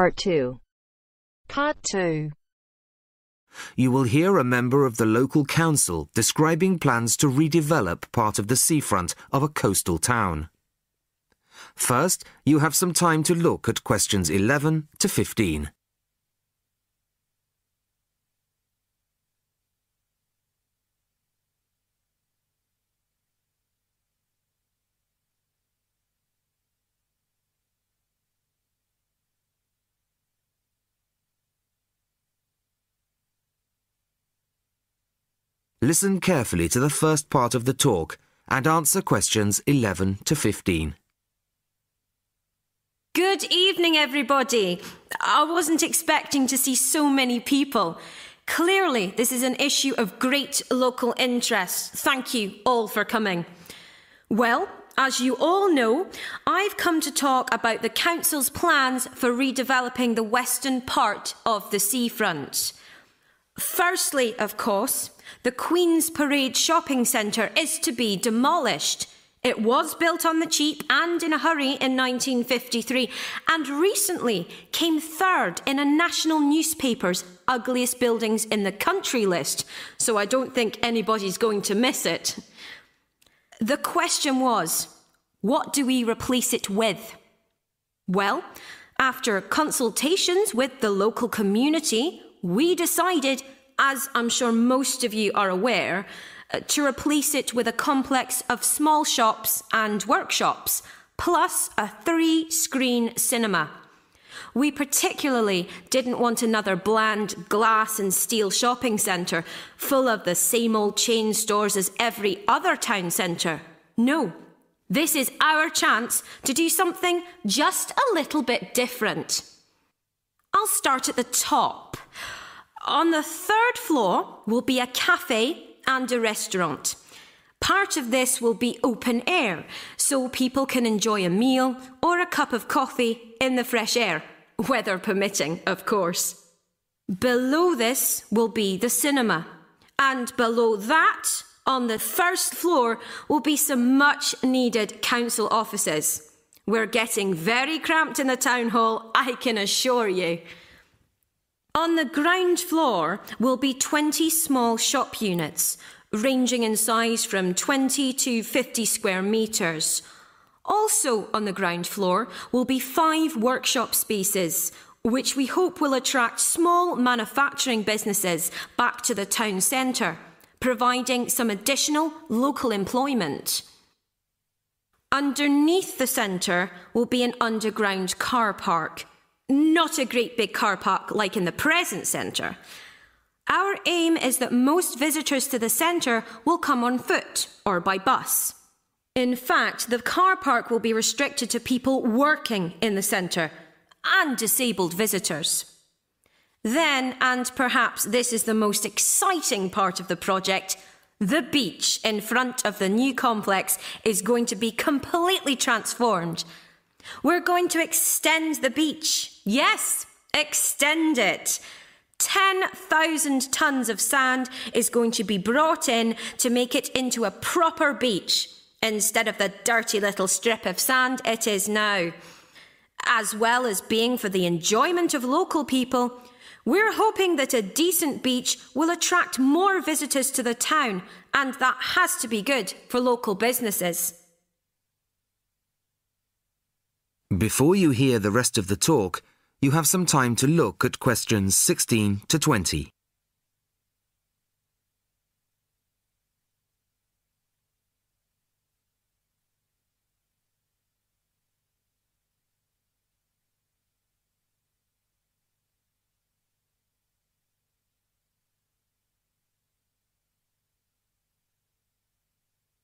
Part 2. Part 2. You will hear a member of the local council describing plans to redevelop part of the seafront of a coastal town. First, you have some time to look at questions 11 to 15. Listen carefully to the first part of the talk and answer questions 11 to 15. Good evening, everybody. I wasn't expecting to see so many people. Clearly, this is an issue of great local interest. Thank you all for coming. Well, as you all know, I've come to talk about the Council's plans for redeveloping the western part of the seafront. Firstly, of course, the Queen's Parade shopping centre is to be demolished. It was built on the cheap and in a hurry in 1953 and recently came third in a national newspaper's ugliest buildings in the country list, so I don't think anybody's going to miss it. The question was, what do we replace it with? Well, after consultations with the local community, we decided, as I'm sure most of you are aware, to replace it with a complex of small shops and workshops, plus a 3-screen cinema. We particularly didn't want another bland glass and steel shopping centre full of the same old chain stores as every other town centre. No, this is our chance to do something just a little bit different. I'll start at the top. On the 3rd floor will be a cafe and a restaurant. Part of this will be open air, so people can enjoy a meal or a cup of coffee in the fresh air, weather permitting, of course. Below this will be the cinema, and below that, on the 1st floor, will be some much-needed council offices. We're getting very cramped in the town hall, I can assure you. On the ground floor will be 20 small shop units, ranging in size from 20 to 50 square metres. Also on the ground floor will be 5 workshop spaces, which we hope will attract small manufacturing businesses back to the town centre, providing some additional local employment. Underneath the centre will be an underground car park. Not a great big car park like in the present centre. Our aim is that most visitors to the centre will come on foot or by bus. In fact, the car park will be restricted to people working in the centre and disabled visitors. Then, and perhaps this is the most exciting part of the project, the beach in front of the new complex is going to be completely transformed. We're going to extend the beach. Yes, extend it. 10,000 tonnes of sand is going to be brought in to make it into a proper beach, instead of the dirty little strip of sand it is now. As well as being for the enjoyment of local people, we're hoping that a decent beach will attract more visitors to the town, and that has to be good for local businesses. Before you hear the rest of the talk, you have some time to look at questions 16 to 20.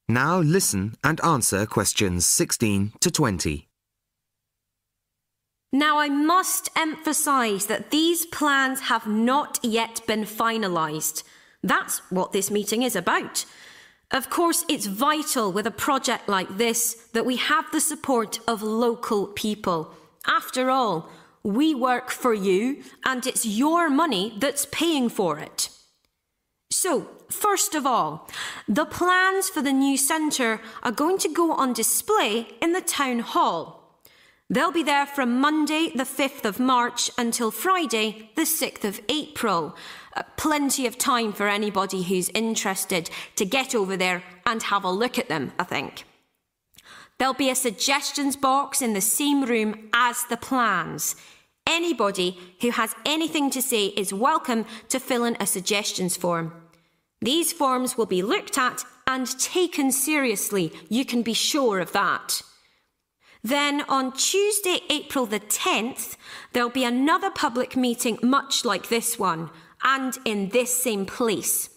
Now listen and answer questions 16 to 20. Now, I must emphasise that these plans have not yet been finalised. That's what this meeting is about. Of course, it's vital with a project like this that we have the support of local people. After all, we work for you and it's your money that's paying for it. So, first of all, the plans for the new centre are going to go on display in the town hall. They'll be there from Monday the 5th of March until Friday the 6th of April. Plenty of time for anybody who's interested to get over there and have a look at them, I think. There'll be a suggestions box in the same room as the plans. Anybody who has anything to say is welcome to fill in a suggestions form. These forms will be looked at and taken seriously, you can be sure of that. Then on Tuesday, April the 10th, there'll be another public meeting much like this one, and in this same place.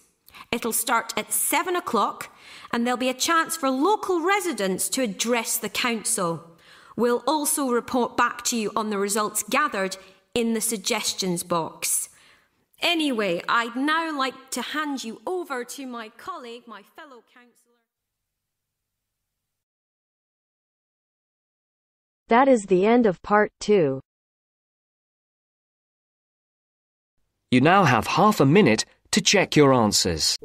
It'll start at 7 o'clock, and there'll be a chance for local residents to address the council. We'll also report back to you on the results gathered in the suggestions box. Anyway, I'd now like to hand you over to my colleague, my fellow councillor. That is the end of part 2. You now have half a minute to check your answers.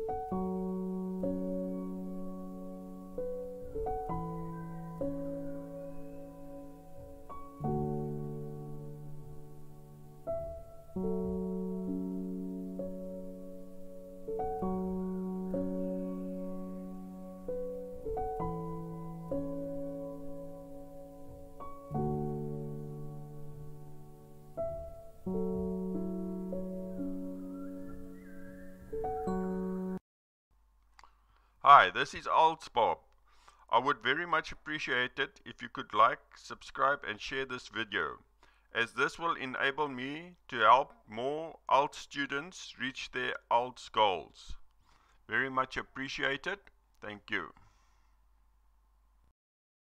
Hi, this is IELTS Bob. I would very much appreciate it if you could like, subscribe and share this video, as this will enable me to help more IELTS students reach their IELTS goals. Very much appreciated. Thank you.